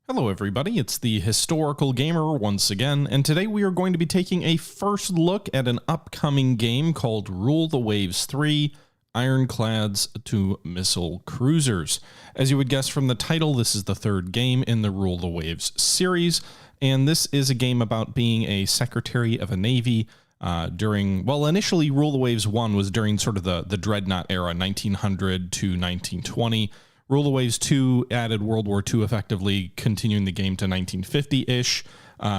Hello everybody, it's the Historical Gamer once again, and today we are going to be taking a first look at an upcoming game called Rule the Waves 3, Ironclads to Missile Cruisers. As you would guess from the title, this is the third game in the Rule the Waves series, and this is a game about being a Secretary of a Navy initially Rule the Waves 1 was during sort of the Dreadnought era, 1900 to 1920. Rule the Waves 2 added World War II, effectively continuing the game to 1950-ish,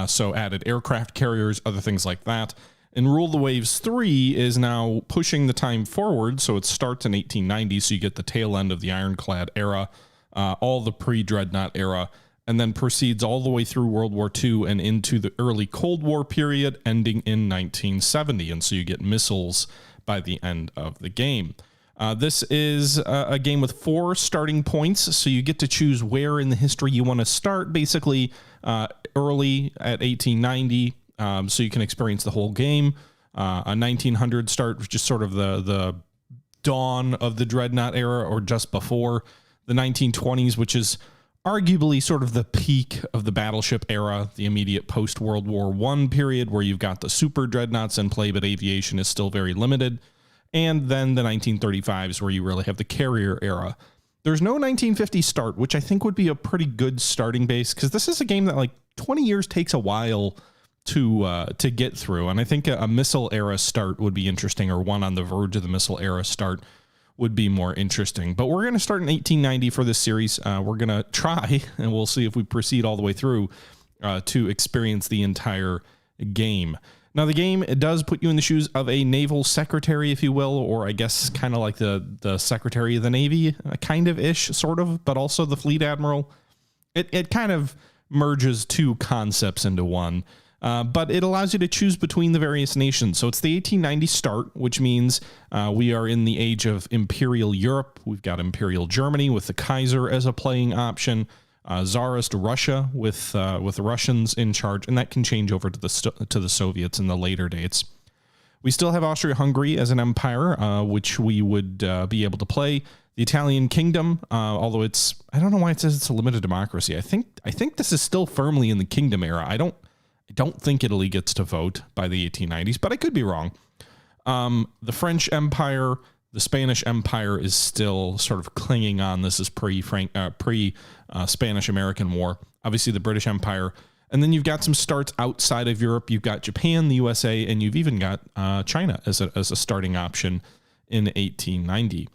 so added aircraft carriers, other things like that. And Rule the Waves 3 is now pushing the time forward, so it starts in 1890, so you get the tail end of the Ironclad era, all the pre-Dreadnought era, and then proceeds all the way through World War II and into the early Cold War period, ending in 1970, and so you get missiles by the end of the game. This is a game with 4 starting points, so you get to choose where in the history you want to start, basically early at 1890, so you can experience the whole game. A 1900 start, which is sort of the dawn of the Dreadnought era, or just before. The 1920s, which is arguably sort of the peak of the battleship era, the immediate post-World War I period, where you've got the super dreadnoughts in play, but aviation is still very limited. And then the 1935s, where you really have the carrier era. There's no 1950 start, which I think would be a pretty good starting base, because this is a game that like 20 years takes a while to get through. And I think a missile era start would be interesting, or one on the verge of the missile era start would be more interesting. But we're going to start in 1890 for this series. We're going to try, and we'll see if we proceed all the way through to experience the entire game. Now, the game, it does put you in the shoes of a naval secretary, if you will, or I guess kind of like the Secretary of the Navy, kind of-ish, sort of, but also the Fleet Admiral. It kind of merges 2 concepts into one, but it allows you to choose between the various nations. So it's the 1890 start, which means we are in the age of Imperial Europe. We've got Imperial Germany with the Kaiser as a playing option. Tsarist Russia with the Russians in charge, and that can change over to the Soviets in the later dates. We still have Austria-Hungary as an empire, which we would be able to play. The Italian Kingdom, although I don't know why it says it's a limited democracy. I think this is still firmly in the Kingdom era. I don't think Italy gets to vote by the 1890s, but I could be wrong. The French Empire. The Spanish Empire is still sort of clinging on. This is pre-Spanish-American War. Obviously, the British Empire. And then you've got some starts outside of Europe. You've got Japan, the USA, and you've even got China as a starting option in 1890.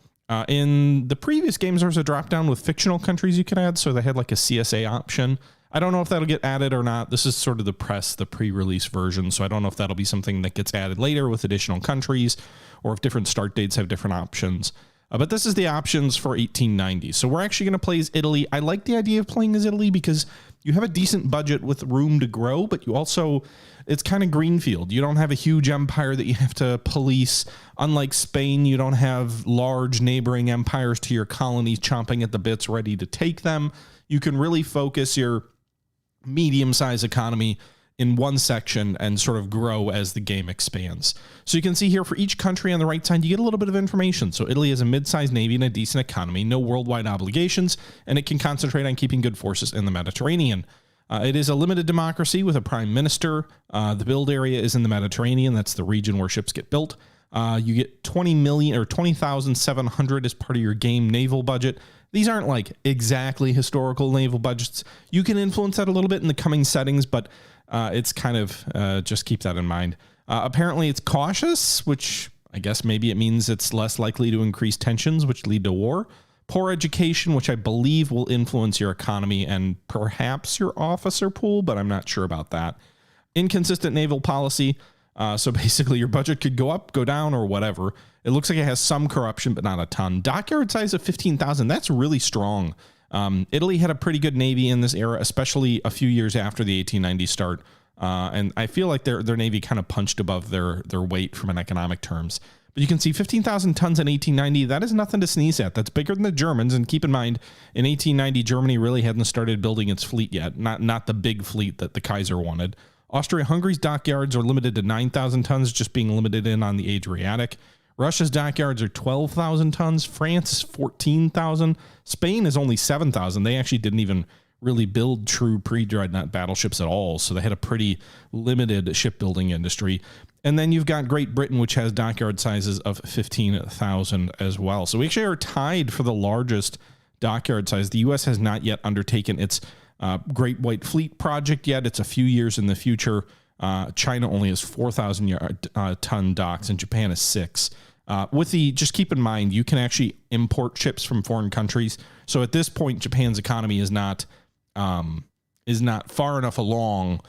In the previous games, there was a drop-down with fictional countries you could add, so they had like a CSA option. I don't know if that'll get added or not. This is sort of the pre-release version, so I don't know if that'll be something that gets added later with additional countries, or if different start dates have different options. But this is the options for 1890. So we're actually going to play as Italy. I like the idea of playing as Italy because you have a decent budget with room to grow, but you also, it's kind of greenfield. You don't have a huge empire that you have to police. Unlike Spain, you don't have large neighboring empires to your colonies chomping at the bits, ready to take them. You can really focus your medium-sized economy in one section and sort of grow as the game expands. So you can see here for each country on the right side, you get a little bit of information. So Italy has a mid-sized navy and a decent economy, no worldwide obligations, and it can concentrate on keeping good forces in the Mediterranean. It is a limited democracy with a prime minister. The build area is in the Mediterranean. That's the region where ships get built. You get 20 million or 20,700 as part of your game naval budget. These aren't like exactly historical naval budgets. You can influence that a little bit in the coming settings, but it's kind of just keep that in mind. Apparently it's cautious, which I guess maybe it means it's less likely to increase tensions, which lead to war. Poor education, which I believe will influence your economy and perhaps your officer pool, but I'm not sure about that. Inconsistent naval policy. So basically your budget could go up, go down, or whatever. It looks like it has some corruption, but not a ton. Dockyard size of 15,000. That's really strong. Italy had a pretty good navy in this era, especially a few years after the 1890 start. And I feel like their navy kind of punched above their weight from an economic terms. But you can see 15,000 tons in 1890. That is nothing to sneeze at. That's bigger than the Germans. And keep in mind, in 1890, Germany really hadn't started building its fleet yet. Not the big fleet that the Kaiser wanted. Austria-Hungary's dockyards are limited to 9,000 tons, just being limited in on the Adriatic. Russia's dockyards are 12,000 tons. France is 14,000. Spain is only 7,000. They actually didn't even really build true pre-Dreadnought battleships at all. So they had a pretty limited shipbuilding industry. And then you've got Great Britain, which has dockyard sizes of 15,000 as well. So we actually are tied for the largest dockyard size. The U.S. has not yet undertaken its Great White Fleet project yet. It's a few years in the future. China only has 4,000 ton docks, and Japan is 6. Just keep in mind, you can actually import ships from foreign countries. So at this point, Japan's economy is not far enough along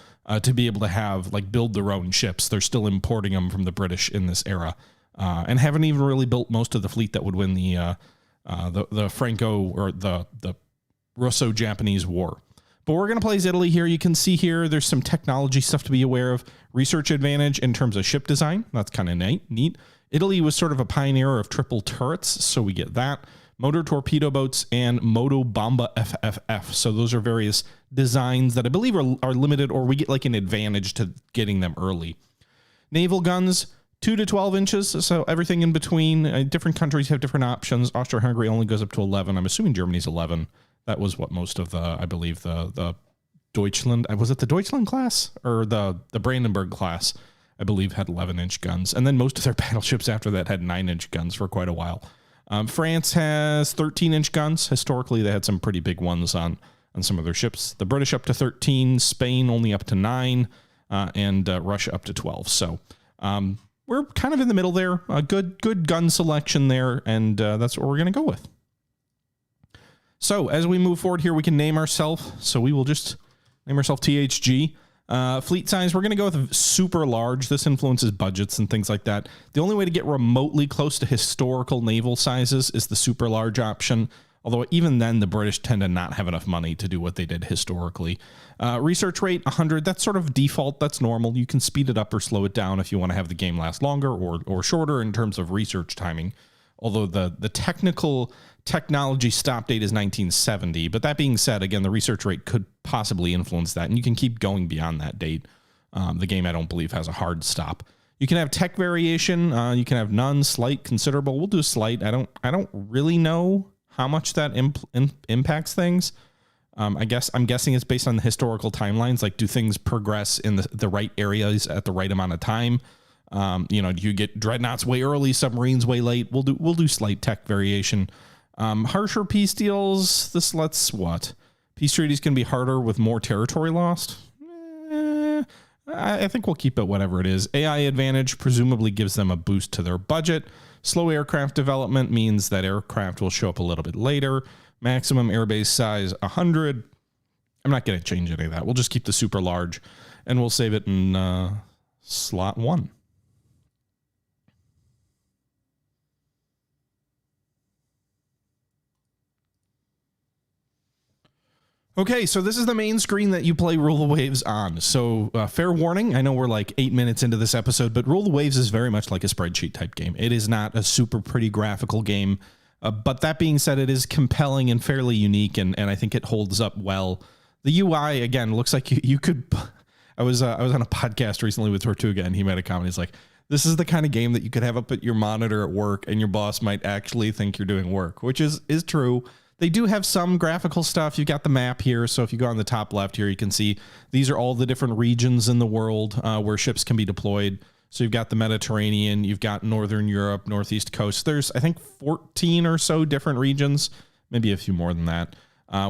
to be able to have build their own ships. They're still importing them from the British in this era, and haven't even really built most of the fleet that would win the Franco or the Russo-Japanese War. But we're going to play as Italy here. You can see here there's some technology stuff to be aware of. Research advantage in terms of ship design. That's kind of neat. Italy was sort of a pioneer of triple turrets, so we get that. Motor torpedo boats and Moto Bomba FFF. So those are various designs that I believe are limited, or we get an advantage to getting them early. Naval guns, 2 to 12 inches. So everything in between. Different countries have different options. Austria-Hungary only goes up to 11. I'm assuming Germany's 11. That was what most of I believe the Deutschland, was it the Deutschland class or the Brandenburg class, I believe, had 11-inch guns. And then most of their battleships after that had 9-inch guns for quite a while. France has 13-inch guns. Historically, they had some pretty big ones on some of their ships. The British up to 13, Spain only up to 9, and Russia up to 12. So we're kind of in the middle there. A good gun selection there, and that's what we're going to go with. So as we move forward here, we can name ourselves. So we will just name ourselves THG. Fleet size, we're going to go with super large. This influences budgets and things like that. The only way to get remotely close to historical naval sizes is the super large option. Although even then, the British tend to not have enough money to do what they did historically. Research rate, 100. That's sort of default. That's normal. You can speed it up or slow it down if you want to have the game last longer or shorter in terms of research timing. Although the technology stop date is 1970. But that being said, again, the research rate could possibly influence that. And you can keep going beyond that date. The game, I don't believe, has a hard stop. You can have tech variation. You can have none, slight, considerable. We'll do slight. I don't really know how much that impacts things. I'm guessing it's based on the historical timelines. Do things progress in the right areas at the right amount of time? Do you get dreadnoughts way early, submarines way late? We'll do slight tech variation. Harsher peace deals. This lets what? Peace treaties can be harder with more territory lost. I think we'll keep it whatever it is. AI advantage presumably gives them a boost to their budget. Slow aircraft development means that aircraft will show up a little bit later. Maximum airbase size 100. I'm not going to change any of that. We'll just keep the super large, and we'll save it in slot 1. Okay, so this is the main screen that you play Rule the Waves on. So fair warning, I know we're 8 minutes into this episode, but Rule the Waves is very much like a spreadsheet type game. It is not a super pretty graphical game, but that being said, it is compelling and fairly unique, and I think it holds up well. The UI, again, looks like you could... I was on a podcast recently with Tortuga, and he made a comment. He's like, this is the kind of game that you could have up at your monitor at work, and your boss might actually think you're doing work, which is true. They do have some graphical stuff. You've got the map here. So if you go on the top left here, you can see these are all the different regions in the world where ships can be deployed. So you've got the Mediterranean, you've got Northern Europe, Northeast coast. There's, I think, 14 or so different regions, maybe a few more than that,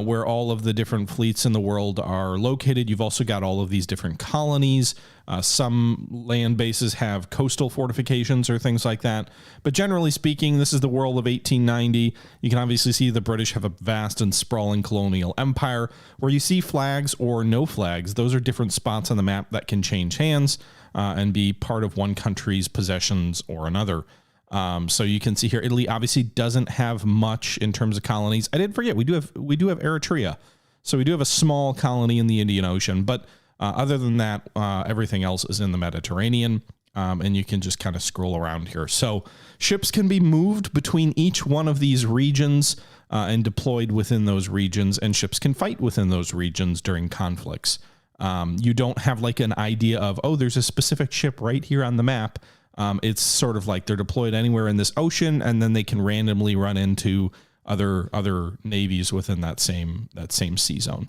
where all of the different fleets in the world are located. You've also got all of these different colonies. Some land bases have coastal fortifications or things like that. But generally speaking, this is the world of 1890. You can obviously see the British have a vast and sprawling colonial empire. Where you see flags or no flags, those are different spots on the map that can change hands and be part of one country's possessions or another. So you can see here, Italy obviously doesn't have much in terms of colonies. I did forget, we do have Eritrea. So we do have a small colony in the Indian Ocean, but other than that, everything else is in the Mediterranean, and you can just kind of scroll around here. So ships can be moved between each one of these regions and deployed within those regions, and ships can fight within those regions during conflicts. You don't have an idea of, oh, there's a specific ship right here on the map. It's sort of like they're deployed anywhere in this ocean, and then they can randomly run into other navies within that same sea zone.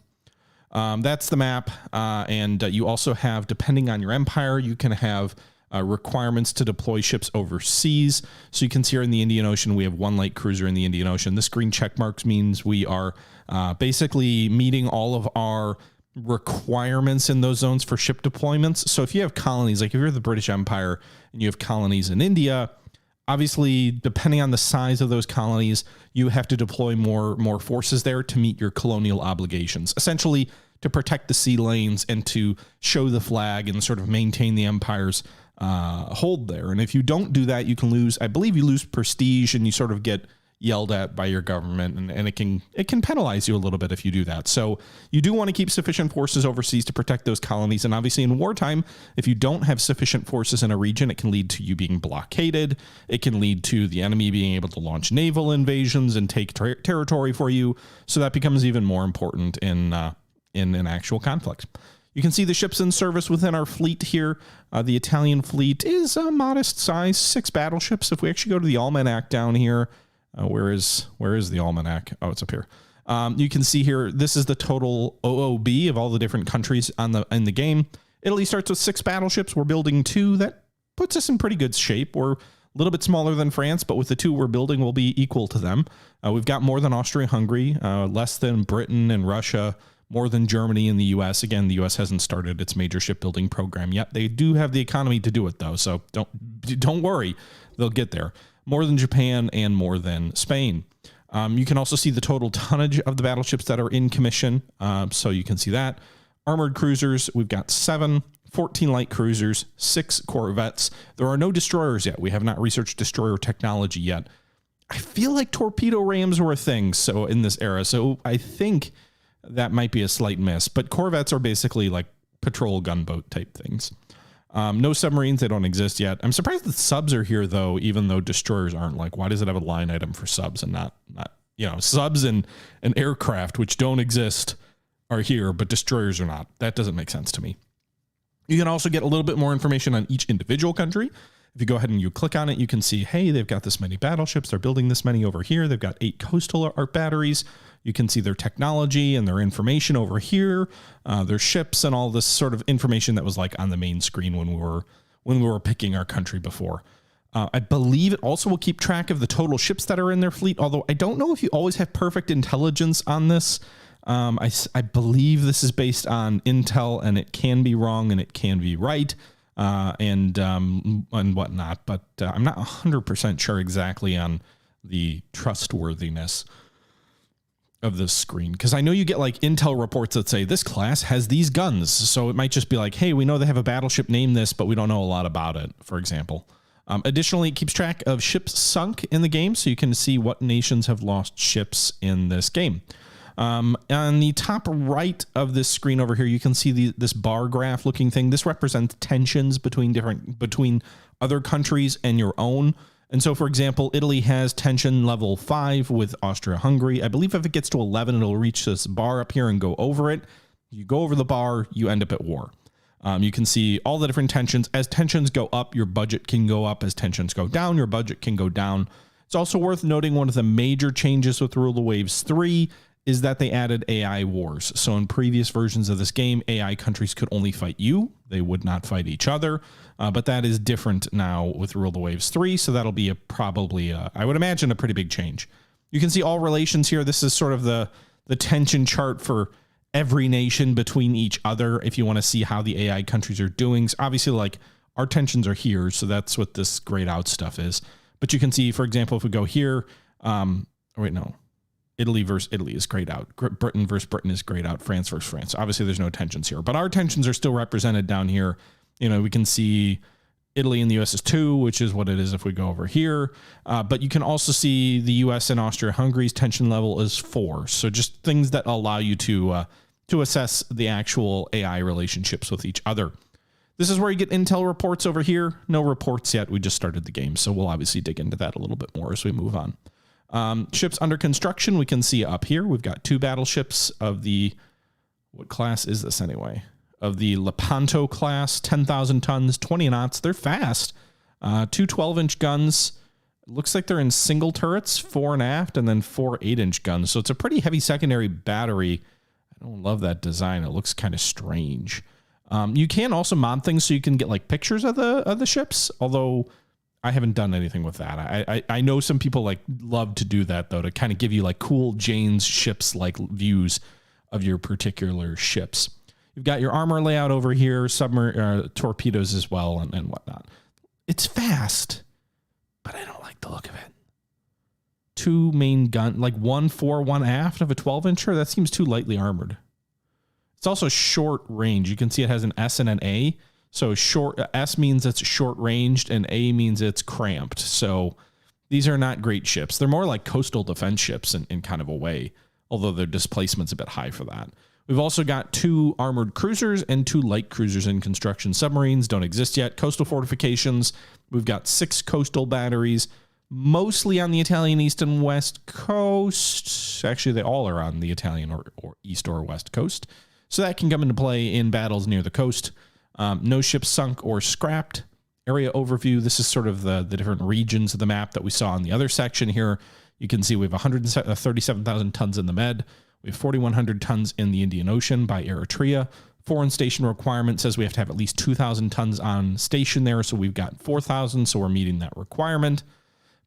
That's the map. And you also have, depending on your empire, you can have requirements to deploy ships overseas. So you can see here in the Indian Ocean, we have one light cruiser in the Indian Ocean. This green check marks means we are basically meeting all of our requirements in those zones for ship deployments. So if you have colonies, like if you're the British Empire and you have colonies in India, obviously, depending on the size of those colonies, you have to deploy more forces there to meet your colonial obligations, essentially to protect the sea lanes and to show the flag and sort of maintain the empire's hold there. And if you don't do that, you can lose, I believe you lose prestige and you sort of get yelled at by your government, and it can penalize you a little bit if you do that. So you do want to keep sufficient forces overseas to protect those colonies. And obviously in wartime, if you don't have sufficient forces in a region, it can lead to you being blockaded. It can lead to the enemy being able to launch naval invasions and take territory for you. So that becomes even more important in an actual conflict. You can see the ships in service within our fleet here. The Italian fleet is a modest size, 6 battleships. If we actually go to the Almanac down here, where is the Almanac? Oh, it's up here. You can see here, this is the total OOB of all the different countries in the game. Italy starts with 6 battleships. We're building 2. That puts us in pretty good shape. We're a little bit smaller than France, but with the 2 we're building, we'll be equal to them. We've got more than Austria-Hungary, less than Britain and Russia, more than Germany and the U.S. Again, the U.S. hasn't started its major shipbuilding program yet. They do have the economy to do it, though, so don't worry. They'll get there. More than Japan and more than Spain. You can also see the total tonnage of the battleships that are in commission, so you can see that. Armored cruisers, we've got 7, 14 light cruisers, 6 corvettes. There are no destroyers yet. We have not researched destroyer technology yet. I feel like torpedo rams were a thing so in this era, so I think that might be a slight miss. But corvettes are basically like patrol gunboat type things. No submarines, they don't exist yet. I'm surprised that subs are here, though, even though destroyers aren't. Like, why does it have a line item for subs and not subs and aircraft, which don't exist, are here, but destroyers are not? That doesn't make sense to me. You can also get a little bit more information on each individual country. If you go ahead and you click on it, you can see, hey, they've got this many battleships. They're building this many over here. They've got 8 coastal art batteries. You can see their technology and their information over here, their ships and all this sort of information that was like on the main screen when we were picking our country before. I believe it also will keep track of the total ships that are in their fleet, although I don't know if you always have perfect intelligence on this. I believe this is based on intel, and it can be wrong and it can be right, and whatnot, but I'm not 100% sure exactly on the trustworthiness of this screen, because I know you get like intel reports that say this class has these guns, so it might just be like, hey, we know they have a battleship named this, but we don't know a lot about it, for example. Additionally, it keeps track of ships sunk in the game, so you can see what nations have lost ships in this game. On the top right of this screen over here, you can see this bar graph looking thing. This represents tensions between other countries and your own. And so, for example, Italy has tension level 5 with Austria-Hungary. I believe if it gets to 11, it'll reach this bar up here and go over it. You go over the bar, you end up at war. You can see all the different tensions. As tensions go up, your budget can go up. As tensions go down, your budget can go down. It's also worth noting one of the major changes with Rule the Waves 3 is that they added AI wars. So in previous versions of this game, AI countries could only fight you. They would not fight each other. But that is different now with Rule the Waves 3. So that'll be probably, I would imagine, a pretty big change. You can see all relations here. This is sort of the tension chart for every nation between each other if you want to see how the AI countries are doing. So obviously, like, our tensions are here, so that's what this grayed out stuff is. But you can see, for example, if we go here, Italy versus Italy is grayed out. Britain versus Britain is grayed out. France versus France. Obviously, there's no tensions here, but our tensions are still represented down here. You know, we can see Italy and the US is 2, which is what it is if we go over here. But you can also see the US and Austria-Hungary's tension level is 4. So just things that allow you to assess the actual AI relationships with each other. This is where you get intel reports over here. No reports yet. We just started the game, so we'll obviously dig into that a little bit more as we move on. Ships under construction, we can see up here. We've got 2 battleships of the, what class is this anyway? Of the Lepanto class, 10,000 tons, 20 knots. They're fast. 2 12-inch guns. Looks like they're in single turrets, 4 and aft, and then 4 8-inch guns. So it's a pretty heavy secondary battery. I don't love that design. It looks kind of strange. You can also mod things so you can get like pictures of the ships, although I haven't done anything with that. I know some people like love to do that though, to kind of give you like cool Jane's ships like views of your particular ships. You've got your armor layout over here, torpedoes as well, and whatnot. It's fast, but I don't like the look of it. 2 main gun, like 1 fore, 1 aft of a 12-incher. That seems too lightly armored. It's also short range. You can see it has an S and an A. So short S means it's short ranged, and A means it's cramped. So these are not great ships. They're more like coastal defense ships in kind of a way, although their displacement's a bit high for that. We've also got 2 armored cruisers and 2 light cruisers in construction. Submarines don't exist yet. Coastal fortifications. We've got 6 coastal batteries, mostly on the Italian east and west coast. Actually, they all are on the Italian or east or west coast. So that can come into play in battles near the coast. No ships sunk or scrapped. Area overview. This is sort of the different regions of the map that we saw in the other section here. You can see we have 137,000 tons in the Med. We have 4,100 tons in the Indian Ocean by Eritrea. Foreign station requirement says we have to have at least 2,000 tons on station there. So we've got 4,000. So we're meeting that requirement.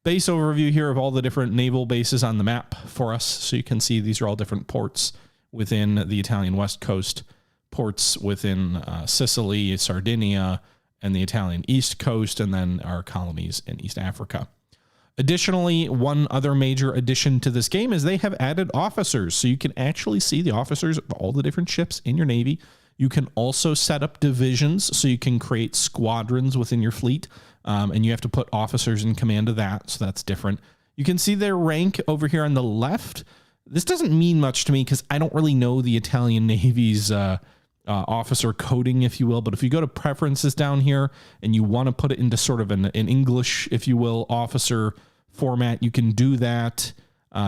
Base overview here of all the different naval bases on the map for us. So you can see these are all different ports within the Italian west coast, ports within Sicily, Sardinia, and the Italian east coast, and then our colonies in East Africa. Additionally, one other major addition to this game is they have added officers. So you can actually see the officers of all the different ships in your Navy. You can also set up divisions, so you can create squadrons within your fleet, and you have to put officers in command of that, so that's different. You can see their rank over here on the left. This doesn't mean much to me because I don't really know the Italian Navy's officer coding, if you will. But if you go to preferences down here and you want to put it into sort of an English, if you will, officer format, you can do that.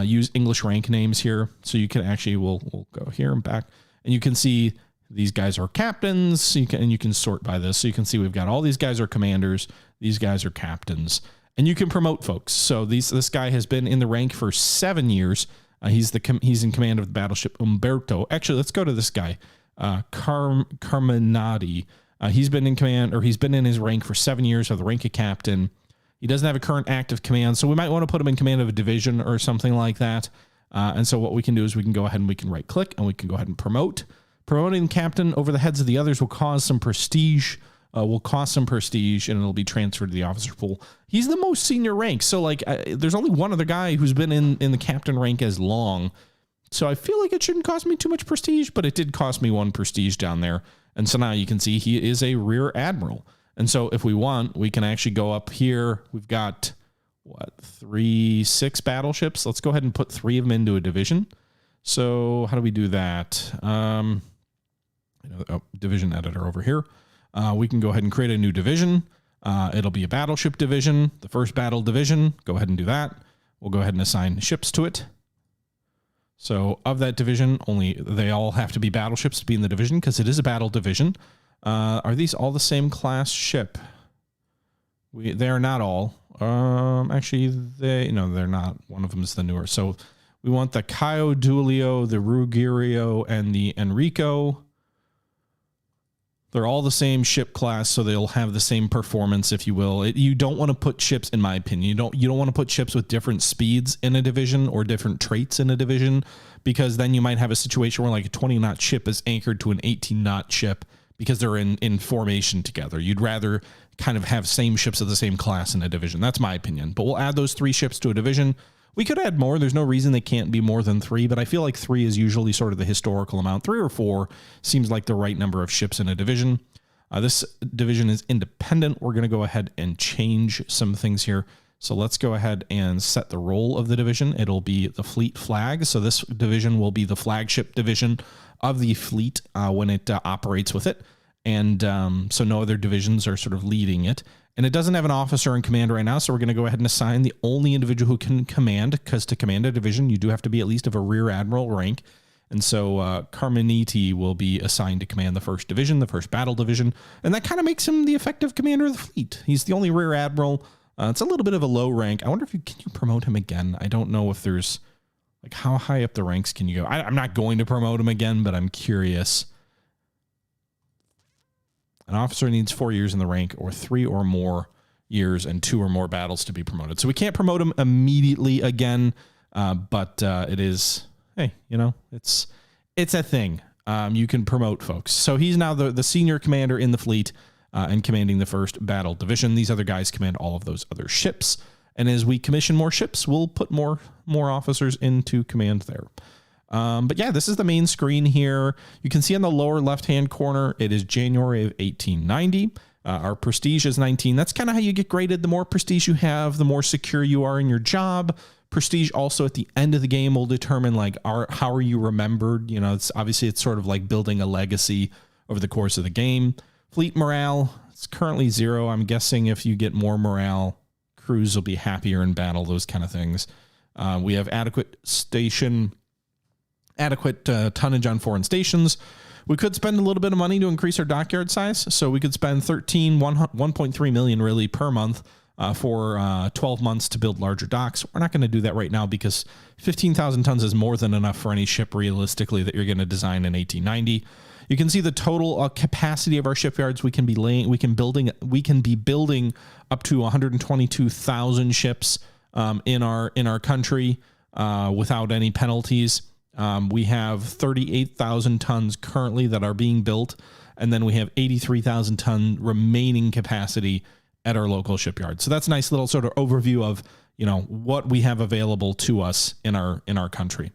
Use English rank names here. So you can actually, we'll go here and back, and you can see these guys are captains. You can sort by this. So you can see we've got all these guys are commanders. These guys are captains, and you can promote folks. So this guy has been in the rank for 7 years. He's in command of the battleship Umberto. Actually, let's go to this guy, Carminati. He's been in command, or he's been in his rank for 7 years with the rank of captain. He doesn't have a current active command, so we might want to put him in command of a division or something like that. And so what we can do is we can go ahead and we can right click and we can go ahead and promote. Promoting captain over the heads of the others will cause some prestige. And it'll be transferred to the officer pool. He's the most senior rank. So like there's only one other guy who's been in the captain rank as long. So I feel like it shouldn't cost me too much prestige, but it did cost me 1 prestige down there. And so now you can see he is a rear admiral. And so if we want, we can actually go up here. We've got 6 battleships. Let's go ahead and put 3 of them into a division. So how do we do that? Division editor over here. We can go ahead and create a new division. It'll be a battleship division, the first battle division. Go ahead and do that. We'll go ahead and assign ships to it. So of that division, they all have to be battleships to be in the division because it is a battle division. Are these all the same class ship? They are not all. Actually, they're not. One of them is the newer. So we want the Caio Duilio, the Ruggiero, and the Enrico. They're all the same ship class, so they'll have the same performance, if you will. You don't want to put ships, in my opinion, you don't want to put ships with different speeds in a division or different traits in a division, because then you might have a situation where like a 20-knot ship is anchored to an 18-knot ship because they're in formation together. You'd rather kind of have same ships of the same class in a division. That's my opinion. But we'll add those 3 ships to a division. We could add more. There's no reason they can't be more than 3, but I feel like 3 is usually sort of the historical amount. 3 or 4 seems like the right number of ships in a division. This division is independent. We're going to go ahead and change some things here. So let's go ahead and set the role of the division. It'll be the fleet flag. So this division will be the flagship division of the fleet when it operates with it. And so no other divisions are sort of leading it. And it doesn't have an officer in command right now, so we're going to go ahead and assign the only individual who can command, because to command a division, you do have to be at least of a rear admiral rank. And so Carminati will be assigned to command the first division, the first battle division, and that kind of makes him the effective commander of the fleet. He's the only rear admiral. It's a little bit of a low rank. I wonder if can you promote him again? I don't know if there's Like, how high up the ranks can you go? I'm not going to promote him again, but I'm curious. An officer needs 4 years in the rank or 3 or more years and 2 or more battles to be promoted. So we can't promote him immediately again, but it is, hey, you know, it's a thing. You can promote folks. So he's now the senior commander in the fleet and commanding the 1st Battle Division. These other guys command all of those other ships. And as we commission more ships, we'll put more officers into command there. But yeah, this is the main screen here. You can see on the lower left-hand corner, it is January of 1890. Our prestige is 19. That's kind of how you get graded. The more prestige you have, the more secure you are in your job. Prestige also at the end of the game will determine like how are you remembered. You know, it's sort of like building a legacy over the course of the game. Fleet morale, it's currently 0. I'm guessing if you get more morale, crews will be happier in battle, those kind of things. We have adequate tonnage on foreign stations. We could spend a little bit of money to increase our dockyard size. So we could spend 1.3 million really per month for 12 months to build larger docks. We're not going to do that right now because 15,000 tons is more than enough for any ship realistically that you're going to design in 1890. You can see the total capacity of our shipyards. We can be building up to 122,000 ships in our country without any penalties. We have 38,000 tons currently that are being built, and then we have 83,000 ton remaining capacity at our local shipyard. So that's a nice little sort of overview of, you know, what we have available to us in our country.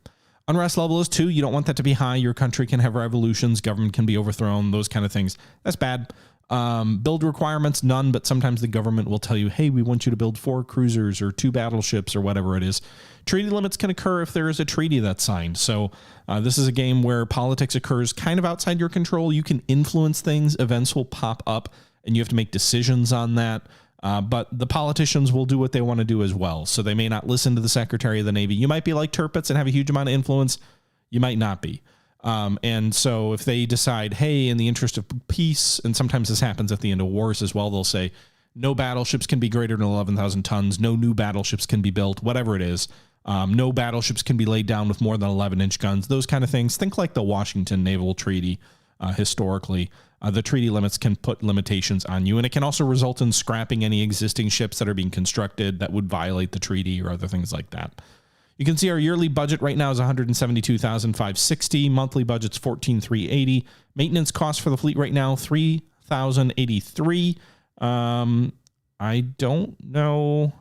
Unrest level is 2. You don't want that to be high. Your country can have revolutions, government can be overthrown, those kind of things. That's bad. Build requirements, none, but sometimes the government will tell you, hey, we want you to build 4 cruisers or 2 battleships or whatever it is. Treaty limits can occur if there is a treaty that's signed. So this is a game where politics occurs kind of outside your control. You can influence things. Events will pop up and you have to make decisions on that. But the politicians will do what they want to do as well. So they may not listen to the Secretary of the Navy. You might be like Tirpitz and have a huge amount of influence. You might not be. And so if they decide, hey, in the interest of peace, and sometimes this happens at the end of wars as well, they'll say no battleships can be greater than 11,000 tons. No new battleships can be built, whatever it is. No battleships can be laid down with more than 11-inch guns, those kind of things. Think like the Washington Naval Treaty historically. The treaty limits can put limitations on you, and it can also result in scrapping any existing ships that are being constructed that would violate the treaty or other things like that. You can see our yearly budget right now is $172,560. Monthly budget's $14,380. Maintenance cost for the fleet right now, $3,083. I don't know.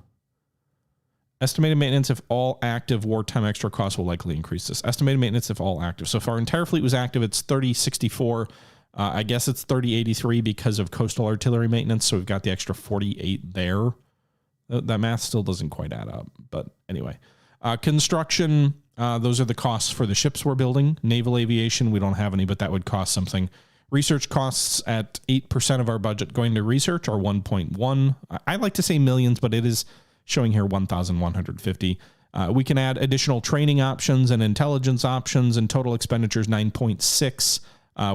Estimated maintenance if all active wartime extra costs will likely increase this. Estimated maintenance if all active. So if our entire fleet was active, it's 3064. I guess it's 3083 because of coastal artillery maintenance. So we've got the extra 48 there. That math still doesn't quite add up. But anyway, construction, those are the costs for the ships we're building. Naval aviation, we don't have any, but that would cost something. Research costs at 8% of our budget going to research are 1.1. I like to say millions, but it is showing here 1,150. We can add additional training options and intelligence options, and total expenditures 9.6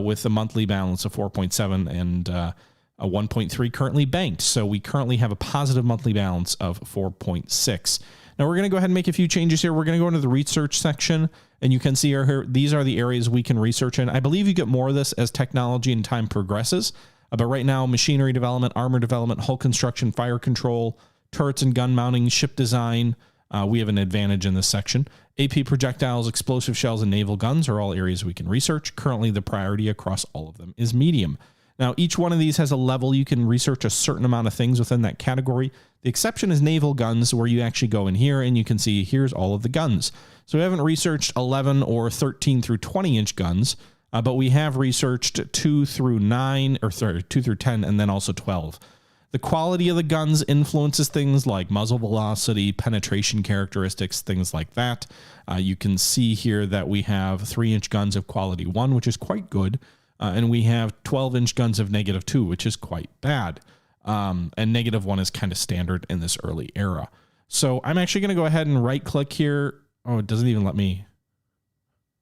with a monthly balance of 4.7 and a 1.3 currently banked. So we currently have a positive monthly balance of 4.6. Now we're going to go ahead and make a few changes here. We're going to go into the research section, and you can see here, these are the areas we can research in. I believe you get more of this as technology and time progresses. But right now, machinery development, armor development, hull construction, fire control, turrets and gun mounting, ship design, we have an advantage in this section. AP projectiles, explosive shells, and naval guns are all areas we can research. Currently, the priority across all of them is medium. Now, each one of these has a level. You can research a certain amount of things within that category. The exception is naval guns, where you actually go in here and you can see here's all of the guns. So we haven't researched 11 or 13 through 20-inch guns, but we have researched 2 through 10, and then also 12. The quality of the guns influences things like muzzle velocity, penetration characteristics, things like that. You can see here that we have 3-inch guns of quality 1, which is quite good. And we have 12-inch guns of -2, which is quite bad. And -1 is kind of standard in this early era. So I'm actually going to go ahead and right-click here. Oh, it doesn't even let me.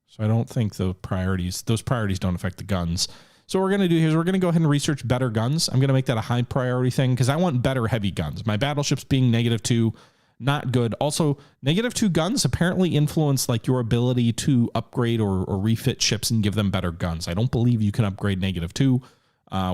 So I don't think those priorities don't affect the guns. So what we're going to do here is we're going to go ahead and research better guns. I'm going to make that a high priority thing because I want better heavy guns. My battleships being -2 not good. Also, -2 guns apparently influence like your ability to upgrade or refit ships and give them better guns. I don't believe you can upgrade -2,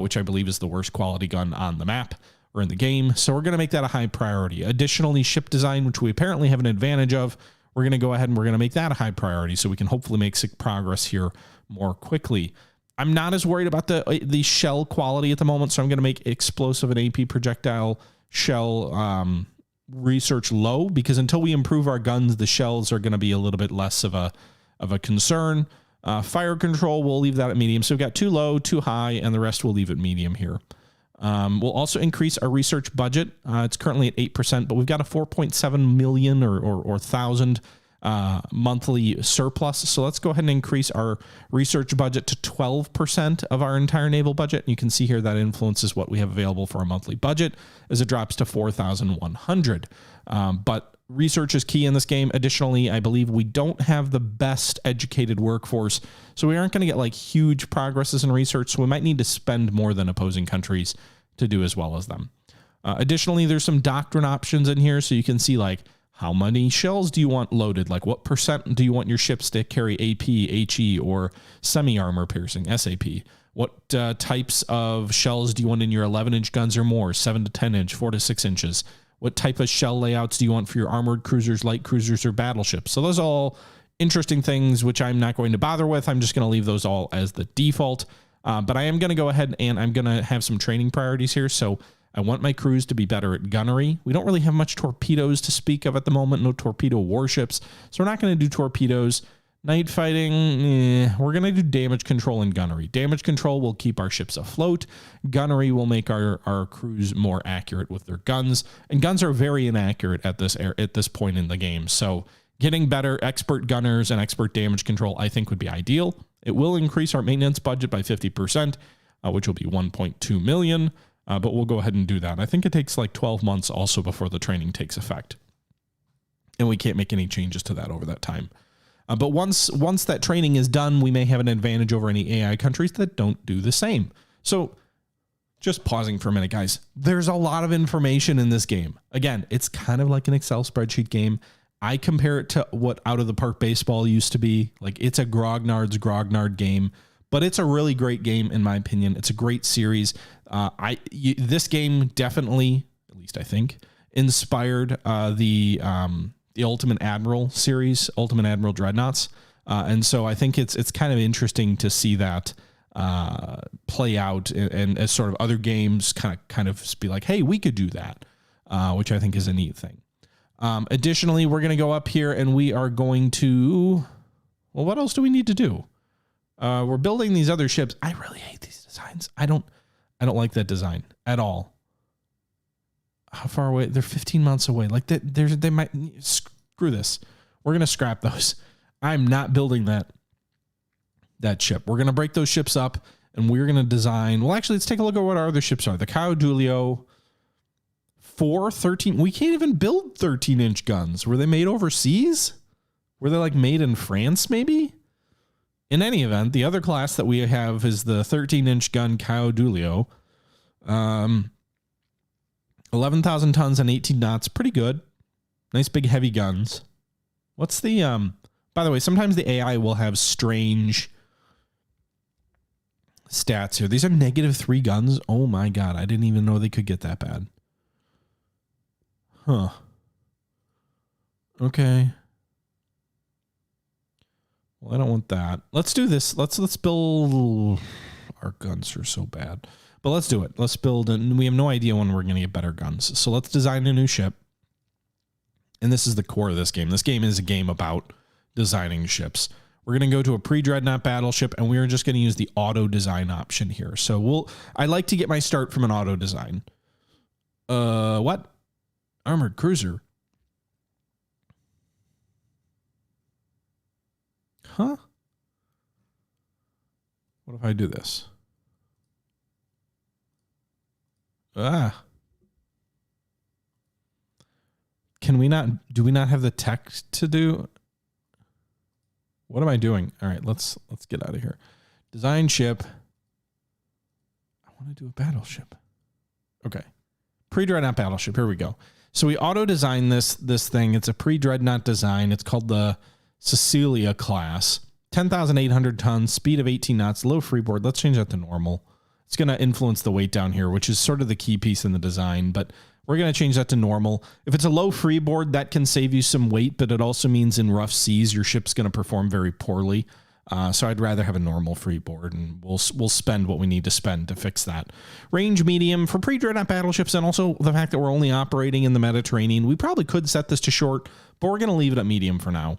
which I believe is the worst quality gun on the map or in the game. So we're going to make that a high priority. Additionally, ship design, which we apparently have an advantage of, we're going to go ahead and we're going to make that a high priority so we can hopefully make progress here more quickly. I'm not as worried about the shell quality at the moment, so I'm going to make explosive and AP projectile shell research low, because until we improve our guns, the shells are going to be a little bit less of a concern. Fire control, we'll leave that at medium. So we've got 2 low, 2 high, and the rest we'll leave at medium here. We'll also increase our research budget. It's currently at 8%, but we've got a 4.7 million or thousand monthly surplus. So let's go ahead and increase our research budget to 12% of our entire naval budget. And you can see here that influences what we have available for our monthly budget as it drops to 4,100. But research is key in this game. Additionally, I believe we don't have the best educated workforce, so we aren't going to get like huge progresses in research. So we might need to spend more than opposing countries to do as well as them. Additionally, there's some doctrine options in here. So you can see like how many shells do you want loaded? Like what percent do you want your ships to carry AP, HE, or semi-armor piercing, SAP? What types of shells do you want in your 11-inch guns or more, 7 to 10-inch, 4 to 6 inches? What type of shell layouts do you want for your armored cruisers, light cruisers, or battleships? So those are all interesting things, which I'm not going to bother with. I'm just going to leave those all as the default. But I am going to go ahead and I'm going to have some training priorities here. So I want my crews to be better at gunnery. We don't really have much torpedoes to speak of at the moment. No torpedo warships. So we're not going to do torpedoes. Night fighting, we're going to do damage control and gunnery. Damage control will keep our ships afloat. Gunnery will make our crews more accurate with their guns. And guns are very inaccurate at this point in the game. So getting better expert gunners and expert damage control, I think, would be ideal. It will increase our maintenance budget by 50%, which will be 1.2 million. But we'll go ahead and do that. I think it takes like 12 months also before the training takes effect. And we can't make any changes to that over that time. But once that training is done, we may have an advantage over any AI countries that don't do the same. So just pausing for a minute, guys. There's a lot of information in this game. Again, it's kind of like an Excel spreadsheet game. I compare it to what Out of the Park Baseball used to be. Like, it's a grognard's grognard game, but it's a really great game in my opinion. It's a great series. This game definitely, at least I think, inspired the Ultimate Admiral series, Ultimate Admiral Dreadnoughts. And so I think it's kind of interesting to see that play out and as sort of other games kind of be like, hey, we could do that, which I think is a neat thing. Additionally, we're going to go up here and we are going to, well, what else do we need to do? We're building these other ships. I really hate these designs. I don't like that design at all. How far away? They're 15 months away. Like they might screw this. We're going to scrap those. I'm not building that ship. We're going to break those ships up and we're going to design. Well, actually, let's take a look at what our other ships are. The Caudulio 13. We can't even build 13-inch guns. Were they made overseas? Were they like made in France maybe? In any event, the other class that we have is the 13-inch gun Caudulio. 11,000 tons and 18 knots. Pretty good. Nice big heavy guns. What's the, by the way, sometimes the AI will have strange stats here. These are -3 guns. Oh my God. I didn't even know they could get that bad. Huh. Okay. Well, I don't want that. Let's do this. Let's build. Our guns are so bad. But let's do it. Let's build, and we have no idea when we're going to get better guns. So let's design a new ship. And this is the core of this game. This game is a game about designing ships. We're going to go to a pre-Dreadnought battleship, and we're just going to use the auto design option here. So I like to get my start from an auto design. What? Armored cruiser. Huh? What if I do this? Can we not, do we not have the tech to do? What am I doing? All right, let's get out of here. Design ship. I want to do a battleship. Okay. Pre-Dreadnought battleship. Here we go. So we auto-designed this thing. It's a pre-Dreadnought design. It's called the Cecilia class. 10,800 tons, speed of 18 knots, low freeboard. Let's change that to normal. It's going to influence the weight down here, which is sort of the key piece in the design, but we're going to change that to normal. If it's a low freeboard, that can save you some weight, but it also means in rough seas, your ship's going to perform very poorly. So I'd rather have a normal freeboard, and we'll spend what we need to spend to fix that. Range medium for pre-Dreadnought battleships, and also the fact that we're only operating in the Mediterranean. We probably could set this to short, but we're going to leave it at medium for now.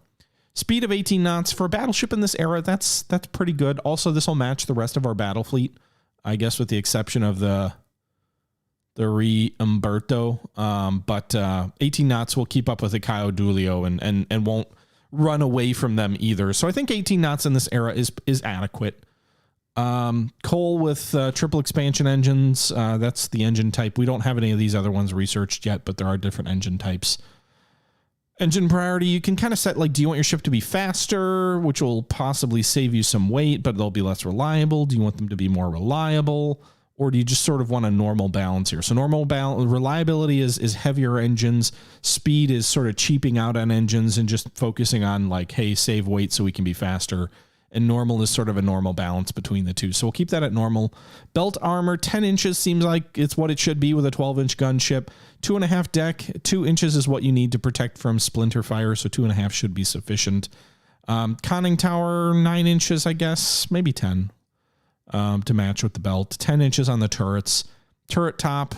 Speed of 18 knots for a battleship in this era. That's pretty good. Also, this will match the rest of our battle fleet, I guess, with the exception of the Umberto. But 18 knots will keep up with the Caio Duilio and won't run away from them either. So I think 18 knots in this era is adequate. Coal with triple expansion engines. That's the engine type. We don't have any of these other ones researched yet, but there are different engine types. Engine priority, you can kind of set, like, do you want your ship to be faster, which will possibly save you some weight, but they'll be less reliable? Do you want them to be more reliable? Or do you just sort of want a normal balance here? So normal reliability is heavier engines. Speed is sort of cheaping out on engines and just focusing on, like, hey, save weight so we can be faster. And normal is sort of a normal balance between the two. So we'll keep that at normal. Belt armor, 10 inches seems like it's what it should be with a 12-inch gunship. 2.5 deck, 2 inches is what you need to protect from splinter fire, so 2.5 should be sufficient. Conning tower, 9 inches, I guess, maybe 10 to match with the belt. 10 inches on the turrets. Turret top,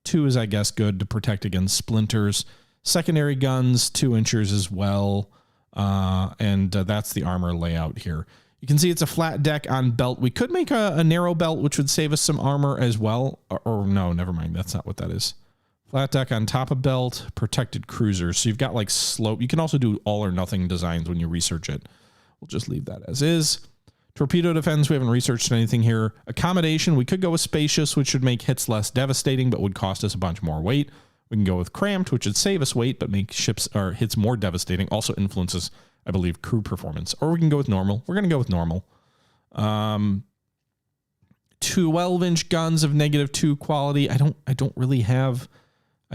2 is, I guess, good to protect against splinters. Secondary guns, 2 inches as well. And that's the armor layout here. You can see it's a flat deck on belt. We could make a narrow belt, which would save us some armor as well. Or no, never mind. That's not what that is. Flat deck on top of belt, protected cruisers. So you've got, like, slope. You can also do all or nothing designs when you research it. We'll just leave that as is. Torpedo defense, we haven't researched anything here. Accommodation, we could go with spacious, which should make hits less devastating, but would cost us a bunch more weight. We can go with cramped, which would save us weight, but make ships or hits more devastating. Also influences, I believe, crew performance. Or we can go with normal. We're going to go with normal. 12-inch guns of -2 quality. I don't really have.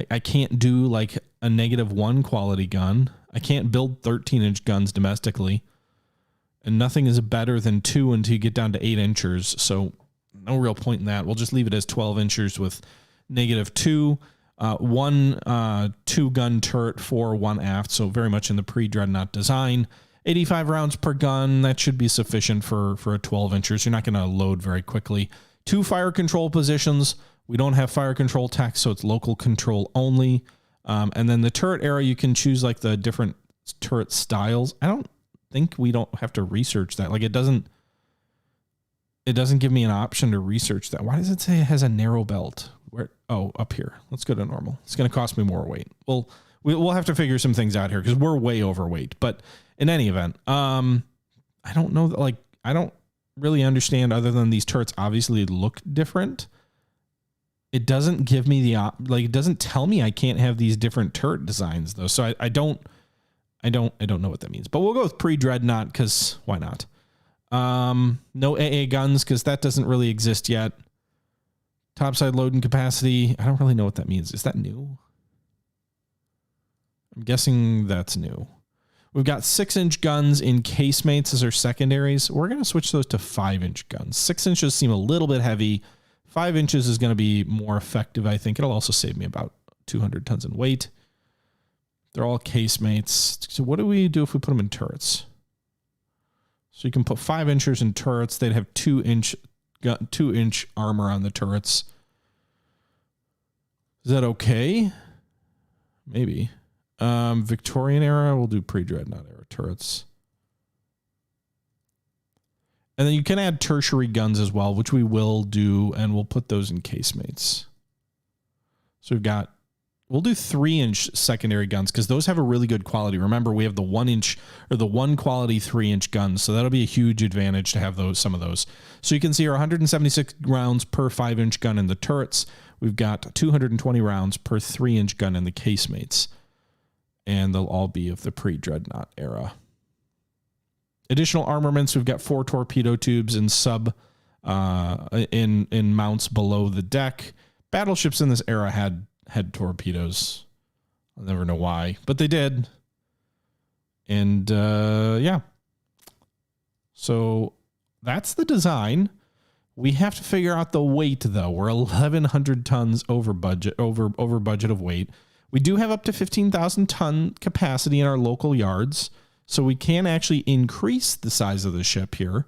I can't do, like, a -1 quality gun. I can't build 13-inch guns domestically. And nothing is better than 2 until you get down to 8 inches. So no real point in that. We'll just leave it as 12 inches with -2. One 2-gun turret for 1 aft. So very much in the pre-Dreadnought design. 85 rounds per gun. That should be sufficient for a 12 inches. You're not going to load very quickly. 2 fire control positions. We don't have fire control tech, so it's local control only. And then the turret area, you can choose, like, the different turret styles. I don't think we don't have to research that. Like, it doesn't give me an option to research that. Why does it say it has a narrow belt? Where? Oh, up here. Let's go to normal. It's going to cost me more weight. Well, we'll have to figure some things out here because we're way overweight. But in any event, I don't know. Like, I don't really understand, other than these turrets obviously look different. It doesn't give me it doesn't tell me I can't have these different turret designs, though. So I don't know what that means. But we'll go with pre-Dreadnought because why not? No AA guns because that doesn't really exist yet. Topside loading capacity. I don't really know what that means. Is that new? I'm guessing that's new. We've got 6-inch guns in casemates as our secondaries. We're going to switch those to 5-inch guns. 6 inches seem a little bit heavy. 5 inches is going to be more effective, I think. It'll also save me about 200 tons in weight. They're all casemates. So what do we do if we put them in turrets? So you can put 5 inchers in turrets. They'd have 2-inch armor on the turrets. Is that okay? Maybe. Victorian era, we'll do pre-Dreadnought era turrets. And then you can add tertiary guns as well, which we will do, and we'll put those in casemates. So we'll do 3-inch secondary guns because those have a really good quality. Remember, we have the 1-inch or the 1 quality 3-inch guns, so that'll be a huge advantage to have some of those. So you can see our 176 rounds per 5-inch gun in the turrets. We've got 220 rounds per 3-inch gun in the casemates, and they'll all be of the pre-Dreadnought era. Additional armaments, we've got 4 torpedo tubes in mounts below the deck. Battleships in this era had torpedoes. I'll never know why, but they did. And yeah. So that's the design. We have to figure out the weight, though. We're 1,100 tons over budget, over budget of weight. We do have up to 15,000 ton capacity in our local yards, so we can actually increase the size of the ship here.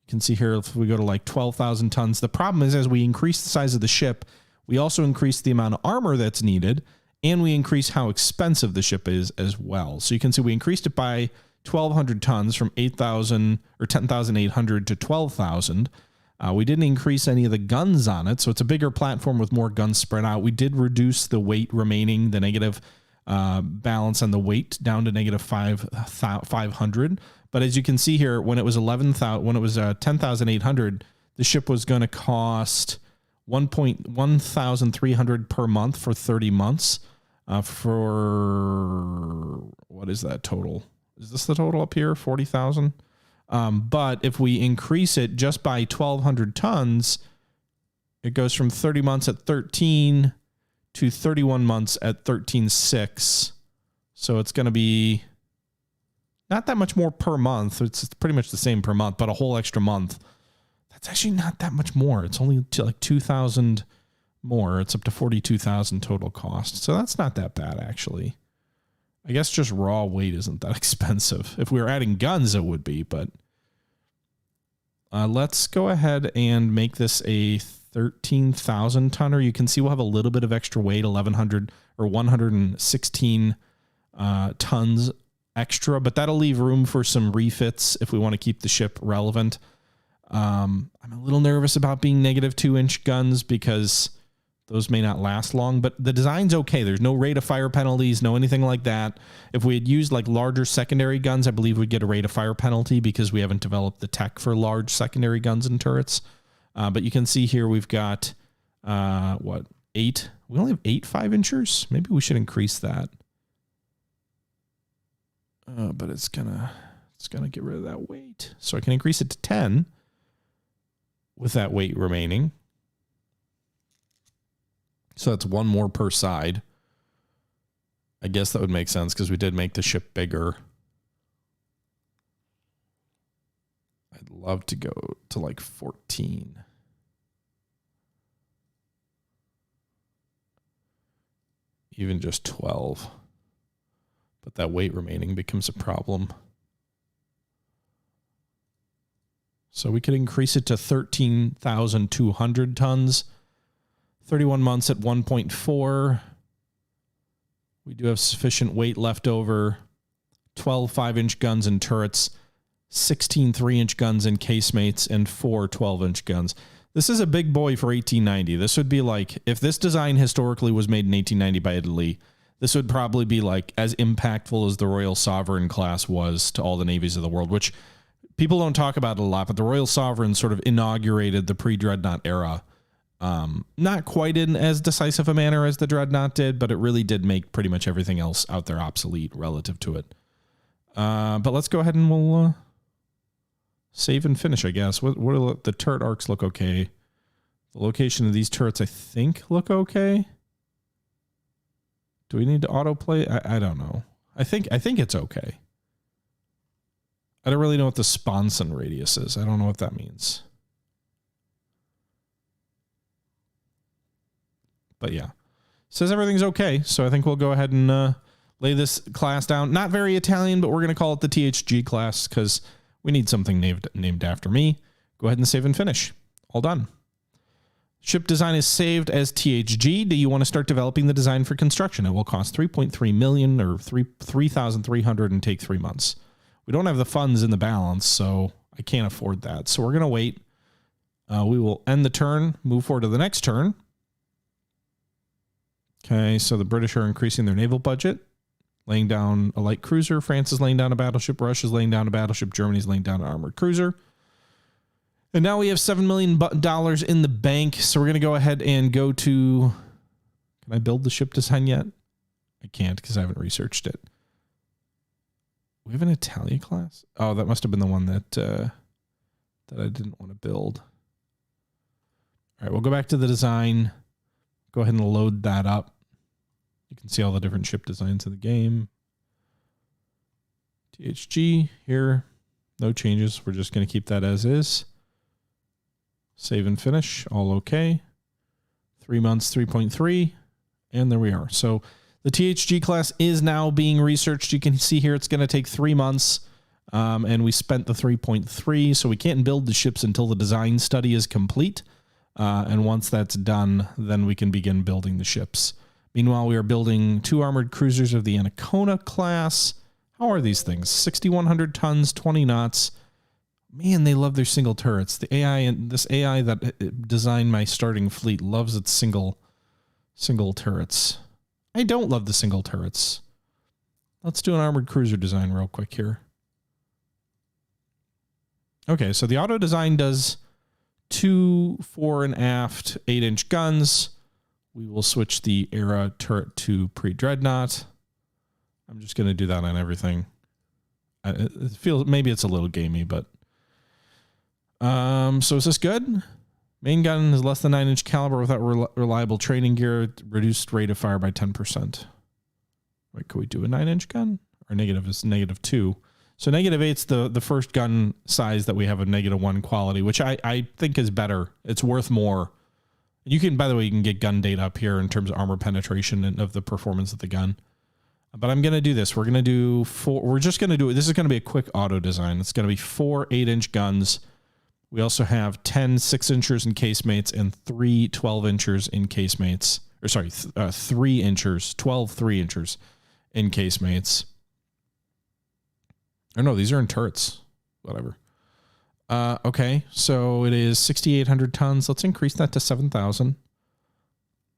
You can see here if we go to like 12,000 tons. The problem is, as we increase the size of the ship, we also increase the amount of armor that's needed, and we increase how expensive the ship is as well. So you can see we increased it by 1,200 tons from 8,000 or 10,800 to 12,000. We didn't increase any of the guns on it, so it's a bigger platform with more guns spread out. We did reduce the weight remaining, the negative balance on the weight down to negative 500. But as you can see here, when it was 10,800, the ship was going to cost 1,300 per month for 30 months. For what is that total? Is this the total up here? 40,000. But if we increase it just by 1,200 tons, it goes from 30 months at 13 to 31 months at 13.6. So it's going to be not that much more per month. It's pretty much the same per month, but a whole extra month. That's actually not that much more. It's only like 2,000 more. It's up to 42,000 total cost. So that's not that bad, actually. I guess just raw weight isn't that expensive. If we were adding guns, it would be, but let's go ahead and make this a 13,000 tonner. You can see we'll have a little bit of extra weight, 1,100 or 116 tons extra, but that'll leave room for some refits if we want to keep the ship relevant. I'm a little nervous about being negative 2-inch guns because those may not last long, but the design's okay. There's no rate of fire penalties, no anything like that. If we had used like larger secondary guns, I believe we'd get a rate of fire penalty because we haven't developed the tech for large secondary guns and turrets. But you can see here we've got, 8? We only have 8 5-inchers. Maybe we should increase that. But it's gonna get rid of that weight. So I can increase it to 10 with that weight remaining. So that's one more per side. I guess that would make sense because we did make the ship bigger. I'd love to go to like 14. Even just 12. But that weight remaining becomes a problem. So we could increase it to 13,200 tons. 31 months at 1.4. We do have sufficient weight left over. 12 5-inch guns and turrets, 16 3-inch guns and casemates, and 4 12-inch guns. This is a big boy for 1890. This would be like, if this design historically was made in 1890 by Italy, this would probably be like as impactful as the Royal Sovereign class was to all the navies of the world, which people don't talk about it a lot, but the Royal Sovereign sort of inaugurated the pre-Dreadnought era. Not quite in as decisive a manner as the Dreadnought did, but it really did make pretty much everything else out there obsolete relative to it. But let's go ahead and we'll save and finish, I guess. What the turret arcs look okay. The location of these turrets, I think, look okay. Do we need to autoplay? I don't know. I think it's okay. I don't really know what the sponson radius is. I don't know what that means. But yeah, says everything's okay. So I think we'll go ahead and lay this class down. Not very Italian, but we're going to call it the THG class because we need something named after me. Go ahead and save and finish. All done. Ship design is saved as THG. Do you want to start developing the design for construction? It will cost 3.3 million or 3,300 and take 3 months. We don't have the funds in the balance, so I can't afford that. So we're going to wait. We will end the turn, move forward to the next turn. Okay, so the British are increasing their naval budget, laying down a light cruiser. France is laying down a battleship. Russia is laying down a battleship. Germany is laying down an armored cruiser. And now we have $7 million in the bank. So we're going to go ahead and go to... Can I build the ship design yet? I can't because I haven't researched it. We have an Italia class? Oh, that must have been the one that I didn't want to build. All right, we'll go back to the design. Go ahead and load that up. You can see all the different ship designs in the game. THG here, no changes. We're just going to keep that as is. Save and finish, all okay. 3 months, 3.3, and there we are. So the THG class is now being researched. You can see here it's going to take 3 months, and we spent the 3.3, so we can't build the ships until the design study is complete. And once that's done, then we can begin building the ships. Meanwhile, we are building 2 armored cruisers of the Anaconda class. How are these things? 6,100 tons, 20 knots. Man, they love their single turrets. The AI and this AI that designed my starting fleet loves its single turrets. I don't love the single turrets. Let's do an armored cruiser design real quick here. Okay, so the auto design does 2 fore and aft 8-inch guns. We will switch the era turret to pre-Dreadnought. I'm just going to do that on everything. It feels, maybe it's a little gamey, but so is this good? Main gun is less than 9-inch caliber without reliable training gear. Reduced rate of fire by 10%. Wait, could we do a 9-inch gun? Our negative is -2. So -8's the first gun size that we have a -1 quality, which I think is better. It's worth more. You can, by the way, you can get gun data up here in terms of armor penetration and of the performance of the gun. But I'm going to do this. We're going to do 4. We're just going to do it. This is going to be a quick auto design. It's going to be 4 8-inch guns. We also have 10 6-inchers in casemates and 3 12-inchers in casemates. Or sorry, 3 inchers, 12 3-inchers in casemates. Or no, these are in turrets. Whatever. Okay, so it is 6,800 tons. Let's increase that to 7,000.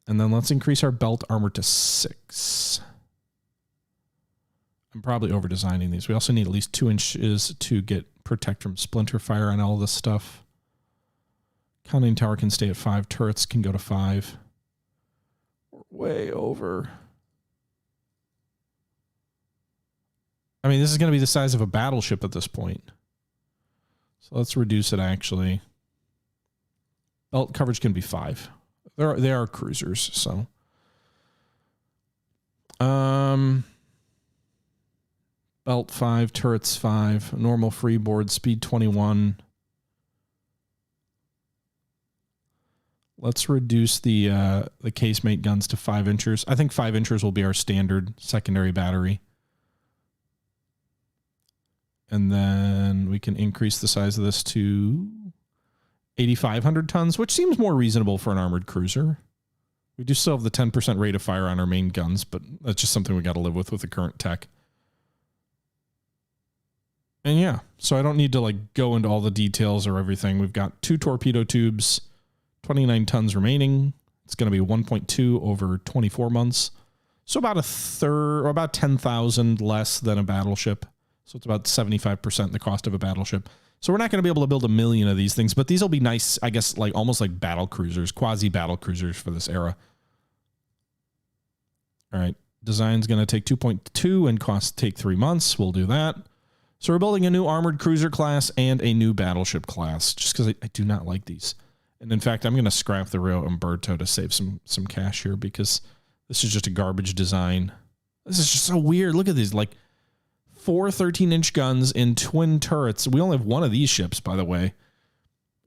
And then let's increase our belt armor to 6. I'm probably over designing these. We also need at least 2 inches to protect from splinter fire and all this stuff. Conning tower can stay at 5. Turrets can go to 5. We're way over. I mean, this is going to be the size of a battleship at this point. So let's reduce it actually. Belt coverage can be 5. They are cruisers, so. Belt 5, turrets 5, normal freeboard, speed 21. Let's reduce the casemate guns to 5 inchers. I think 5 inchers will be our standard secondary battery. And then we can increase the size of this to 8,500 tons, which seems more reasonable for an armored cruiser. We do still have the 10% rate of fire on our main guns, but that's just something we got to live with the current tech. And yeah, so I don't need to like go into all the details or everything. We've got 2 torpedo tubes, 29 tons remaining. It's going to be 1.2 over 24 months. So about a third, or about 10,000 less than a battleship. So it's about 75% the cost of a battleship. So we're not going to be able to build 1 million of these things, but these will be nice, I guess, like almost like battle cruisers, quasi battle cruisers for this era. All right. Design's going to take 2.2 and take 3 months. We'll do that. So we're building a new armored cruiser class and a new battleship class, just because I do not like these. And in fact, I'm going to scrap the Rio Umberto to save some cash here because this is just a garbage design. This is just so weird. Look at these, like 4 13-inch guns in twin turrets. We only have one of these ships, by the way.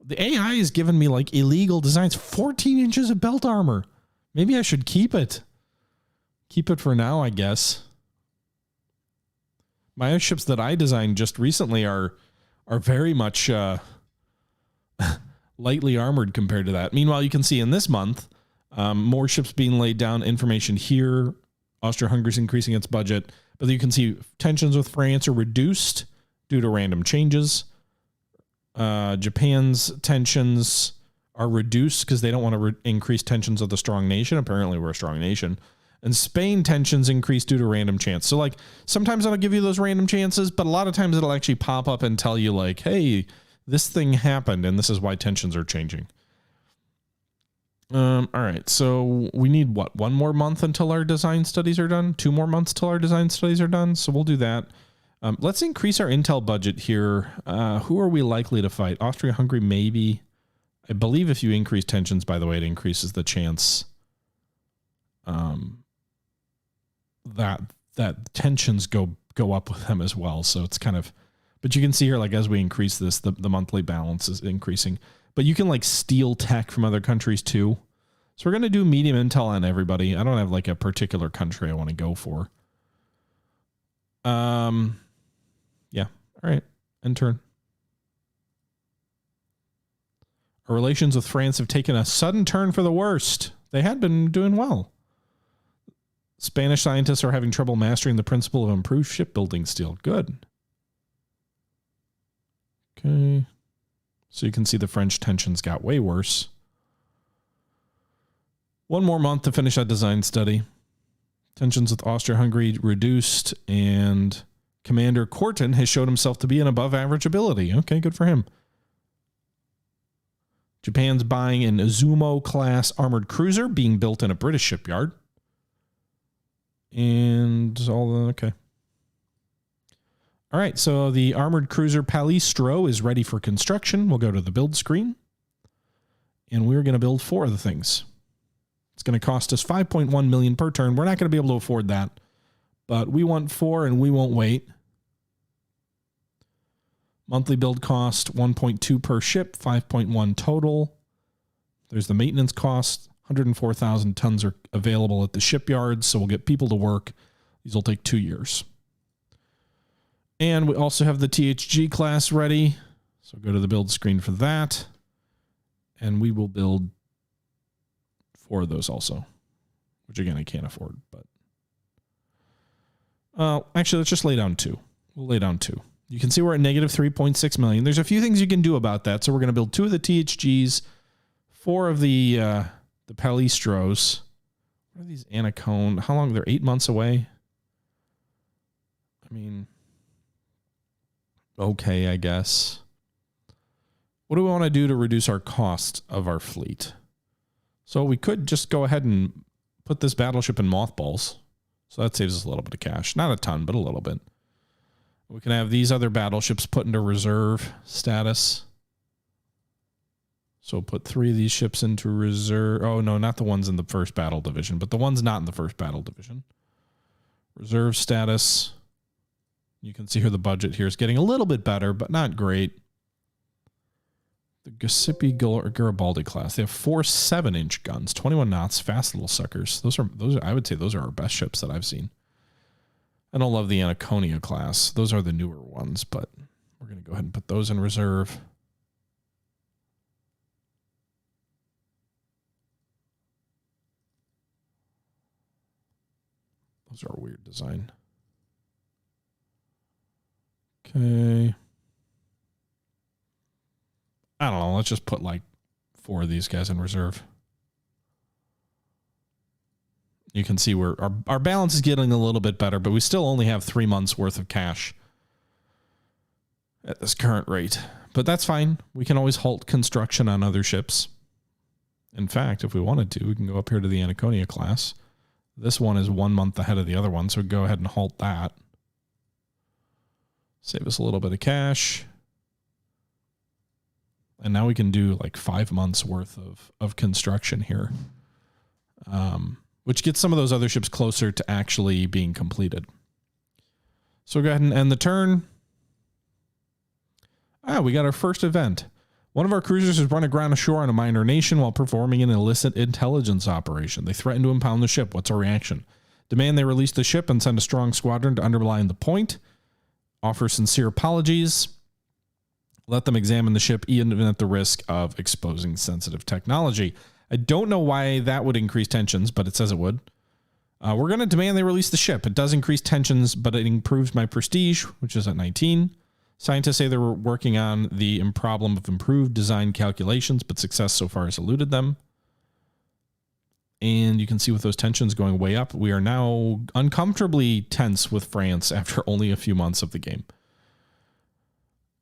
The AI is giving me like illegal designs. 14 inches of belt armor. Maybe I should keep it. Keep it for now, I guess. My ships that I designed just recently are very much lightly armored compared to that. Meanwhile, you can see in this month, more ships being laid down. Information here. Austria-Hungary's increasing its budget. But you can see tensions with France are reduced due to random changes. Japan's tensions are reduced because they don't want to increase tensions of the strong nation. Apparently, we're a strong nation. And Spain tensions increase due to random chance. So like sometimes it'll give you those random chances, but a lot of times it'll actually pop up and tell you like, hey, this thing happened and this is why tensions are changing. All right. So we need what? 1 more month until our design studies are done. 2 more months till our design studies are done. So we'll do that. Let's increase our intel budget here. Who are we likely to fight? Austria-Hungary, maybe. I believe if you increase tensions, by the way, it increases the chance. that tensions go up with them as well. So it's kind of, but you can see here, like as we increase this, the monthly balance is increasing. But you can like steal tech from other countries too. So we're going to do medium intel on everybody. I don't have like a particular country I want to go for. Yeah. All right. End turn. Our relations with France have taken a sudden turn for the worst. They had been doing well. Spanish scientists are having trouble mastering the principle of improved shipbuilding steel. Good. Okay. So you can see the French tensions got way worse. One more month to finish that design study. Tensions with Austria-Hungary reduced, and Commander Corton has showed himself to be an above-average ability. Okay, good for him. Japan's buying an Izumo-class armored cruiser being built in a British shipyard. And okay. All right, so the armored cruiser Palistro is ready for construction. We'll go to the build screen. And we're going to build 4 of the things. It's going to cost us 5.1 million per turn. We're not going to be able to afford that. But we want 4 and we won't wait. Monthly build cost 1.2 per ship, 5.1 total. There's the maintenance cost. 104,000 tons are available at the shipyards, so we'll get people to work. These will take 2 years. And we also have the THG class ready. So go to the build screen for that. And we will build 4 of those also, which again, I can't afford, but actually, let's just lay down 2. We'll lay down 2. You can see we're at negative 3.6 million. There's a few things you can do about that. So we're going to build 2 of the THGs, 4 of the Palistros. What are these Anacone? How long? They're 8 months away. I mean, okay, I guess. What do we want to do to reduce our cost of our fleet? So we could just go ahead and put this battleship in mothballs. So that saves us a little bit of cash. Not a ton, but a little bit. We can have these other battleships put into reserve status. So put 3 of these ships into reserve. Oh, no, not the ones in the first battle division, but the ones not in the first battle division. Reserve status. You can see here the budget here is getting a little bit better, but not great. The Giuseppe Garibaldi class. They have 4 7-inch guns, 21 knots, fast little suckers. Those are I would say those are our best ships that I've seen. I don't love the Anaconia class. Those are the newer ones, but we're going to go ahead and put those in reserve. Those are a weird design. Okay. I don't know. Let's just put like 4 of these guys in reserve. You can see where our balance is getting a little bit better, but we still only have 3 months worth of cash at this current rate. But that's fine. We can always halt construction on other ships. In fact, if we wanted to, we can go up here to the Anaconia class. This one is 1 month ahead of the other one, so go ahead and halt that. Save us a little bit of cash. And now we can do like 5 months worth of construction here. Which gets some of those other ships closer to actually being completed. So go ahead and end the turn. We got our first event. One of our cruisers has run aground ashore on a minor nation while performing an illicit intelligence operation. They threaten to impound the ship. What's our reaction? Demand they release the ship and send a strong squadron to underline the point. Offer sincere apologies. Let them examine the ship even at the risk of exposing sensitive technology. I don't know why that would increase tensions, but it says it would. We're going to demand they release the ship. It does increase tensions, but it improves my prestige, which is at 19. Scientists say they're working on the problem of improved design calculations, but success so far has eluded them. And you can see with those tensions going way up, we are now uncomfortably tense with France after only a few months of the game.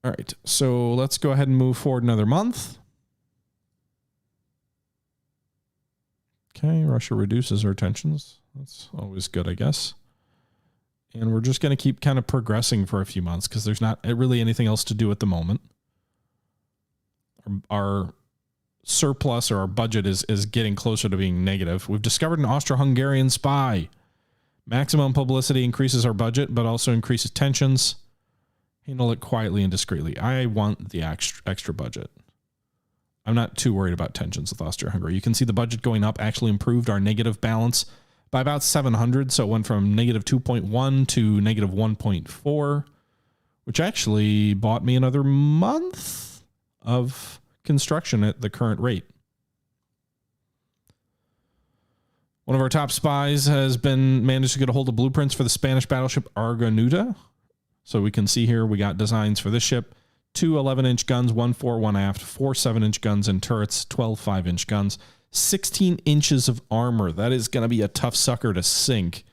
All right, so let's go ahead and move forward another month. Okay, Russia reduces our tensions. That's always good, I guess. And we're just going to keep kind of progressing for a few months because there's not really anything else to do at the moment. Our surplus or our budget is getting closer to being negative. We've discovered an Austro-Hungarian spy. Maximum publicity increases our budget, but also increases tensions. Handle it quietly and discreetly. I want the extra budget. I'm not too worried about tensions with Austria-Hungary. You can see the budget going up actually improved our negative balance by about 700. So it went from negative 2.1 to negative 1.4, which actually bought me another month of construction at the current rate. One of our top spies has been managed to get a hold of blueprints for the Spanish battleship Argonuta. So we can see here we got designs for this ship. 2 11-inch guns, 1 fore, 1 aft, 4 7-inch guns and turrets, 12 5-inch guns, 16 inches of armor. That is going to be a tough sucker to sink.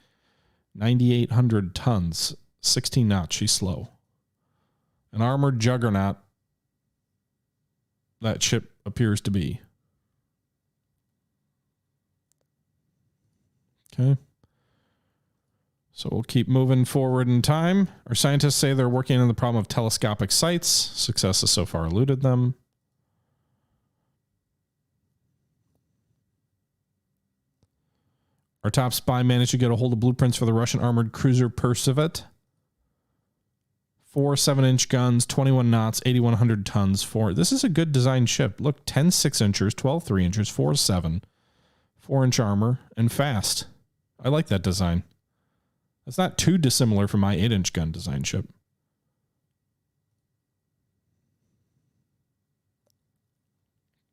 9,800 tons, 16 knots. She's slow. An armored juggernaut, that ship appears to be. Okay. So we'll keep moving forward in time. Our scientists say they're working on the problem of telescopic sights. Success has so far eluded them. Our top spy managed to get a hold of blueprints for the Russian armored cruiser Persevet. 4 7-inch guns, 21 knots, 8,100 tons. This is a good designed ship. Look, 10 6-inchers, 12 3-inchers, 4 7, 4-inch armor, and fast. I like that design. That's not too dissimilar from my 8-inch gun design ship.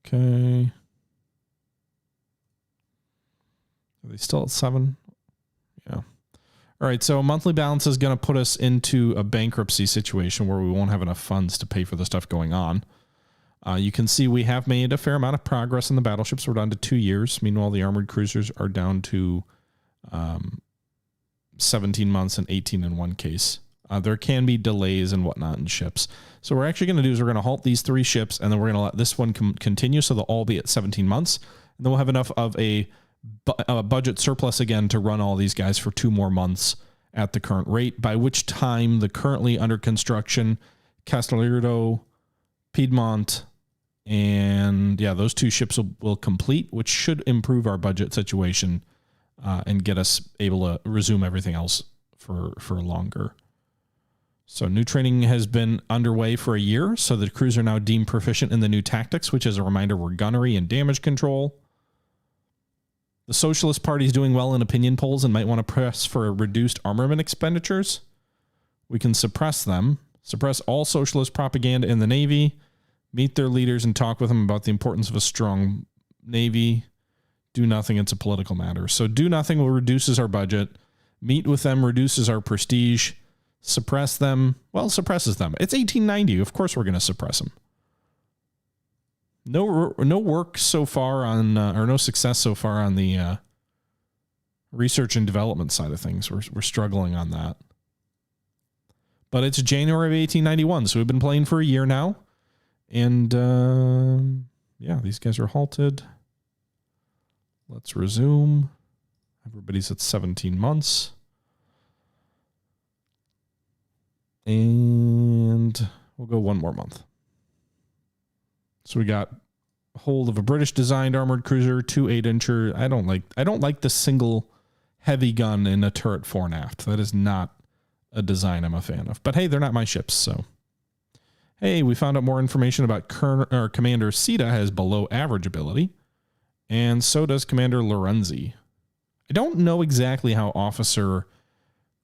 Okay. Are they still at 7? Yeah. All right, so monthly balance is going to put us into a bankruptcy situation where we won't have enough funds to pay for the stuff going on. You can see we have made a fair amount of progress in the battleships. We're down to 2 years. Meanwhile, the armored cruisers are down to 17 months and 18 in one case. There can be delays and whatnot in ships. So what we're actually going to do is we're going to halt these 3 ships, and then we're going to let this one continue, so they'll all be at 17 months. And then we'll have enough of a budget surplus again to run all these guys for 2 more months at the current rate, by which time the currently under construction Castelliero, Piedmont, and yeah, those 2 ships will complete, which should improve our budget situation and get us able to resume everything else for longer. So new training has been underway for a year, so the crews are now deemed proficient in the new tactics, which, as a reminder, were gunnery and damage control. The Socialist Party is doing well in opinion polls and might want to press for reduced armament expenditures. We can suppress them, suppress all socialist propaganda in the Navy, meet their leaders and talk with them about the importance of a strong Navy. Do nothing, it's a political matter. So do nothing reduces our budget. Meet with them reduces our prestige. Suppress them, well, suppresses them. It's 1890. Of course we're going to suppress them. No work so far on, or no success so far on the research and development side of things. We're struggling on that. But it's January of 1891, so we've been playing for a year now. And yeah, these guys are halted. Let's resume. Everybody's at 17 months. And we'll go 1 more month. So we got hold of a British designed armored cruiser, 2 8-incher. I don't like the single heavy gun in a turret fore and aft. That is not a design I'm a fan of. But hey, they're not my ships, so. Hey, we found out more information about Commander Sita has below average ability. And so does Commander Lorenzi. I don't know exactly how officer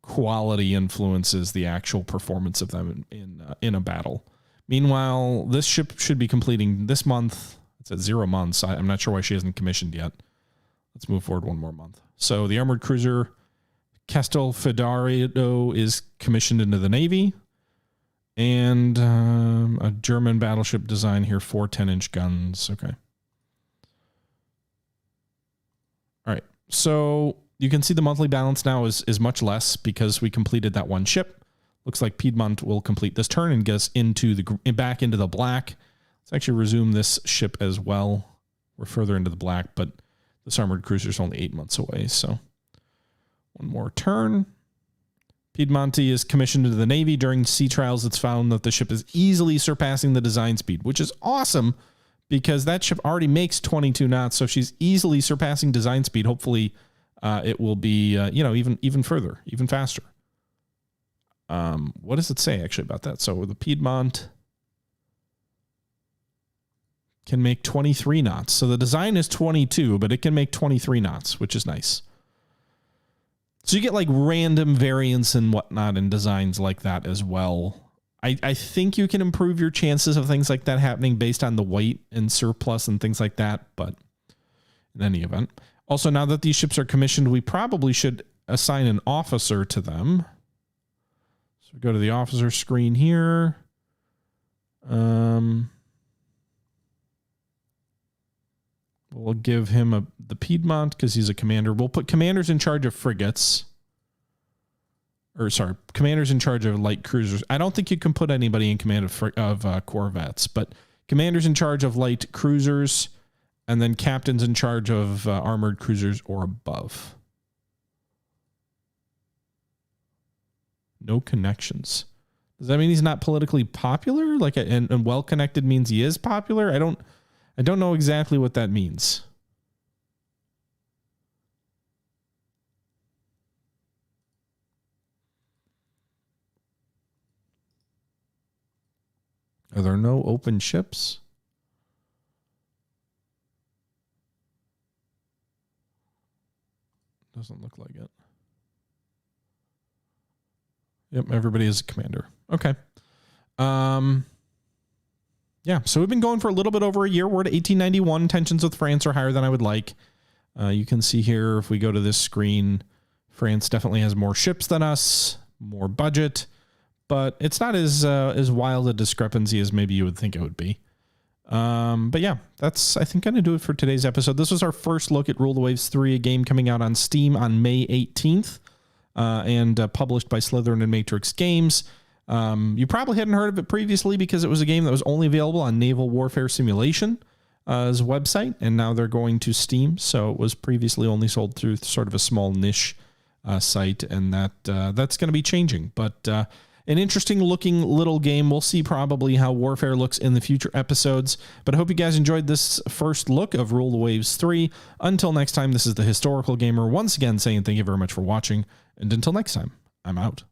quality influences the actual performance of them in a battle. Meanwhile, this ship should be completing this month. It's at 0 months. I'm not sure why she hasn't commissioned yet. Let's move forward 1 more month. So the armored cruiser Castelfidardo is commissioned into the Navy. And a German battleship design here, 4 10-inch guns. Okay. All right. So you can see the monthly balance now is much less because we completed that 1 ship. Looks like Piedmont will complete this turn and get us back into the black. Let's actually resume this ship as well. We're further into the black, but this armored cruiser is only 8 months away. So 1 more turn. Piedmonte is commissioned into the Navy. During sea trials, it's found that the ship is easily surpassing the design speed, which is awesome because that ship already makes 22 knots. So she's easily surpassing design speed. Hopefully it will be, even further, even faster. What does it say actually about that? So the Piedmont can make 23 knots. So the design is 22, but it can make 23 knots, which is nice. So you get like random variants and whatnot in designs like that as well. I think you can improve your chances of things like that happening based on the weight and surplus and things like that. But in any event, also now that these ships are commissioned, we probably should assign an officer to them. So go to the officer screen here. We'll give him the Piedmont because he's a commander. We'll put commanders in charge of frigates. Commanders in charge of light cruisers. I don't think you can put anybody in command of corvettes, but commanders in charge of light cruisers, and then captains in charge of armored cruisers or above. No connections. Does that mean he's not politically popular? And well-connected means he is popular? I don't know exactly what that means. Are there no open ships? Doesn't look like it. Yep, everybody is a commander. Okay. Yeah, so we've been going for a little bit over a year. We're at 1891. Tensions with France are higher than I would like. You can see here, if we go to this screen, France definitely has more ships than us, more budget, but it's not as wild a discrepancy as maybe you would think it would be. But yeah, that's, I think, going to do it for today's episode. This was our first look at Rule the Waves 3, a game coming out on Steam on May 18th and published by Slytherin and Matrix Games. You probably hadn't heard of it previously because it was a game that was only available on Naval Warfare Simulation as website, and now they're going to Steam. So it was previously only sold through sort of a small niche site, and that's going to be changing. But an interesting looking little game. We'll see probably how Warfare looks in the future episodes. But I hope you guys enjoyed this first look of Rule the Waves 3. Until next time, this is the Historical Gamer once again saying thank you very much for watching, and until next time, I'm out.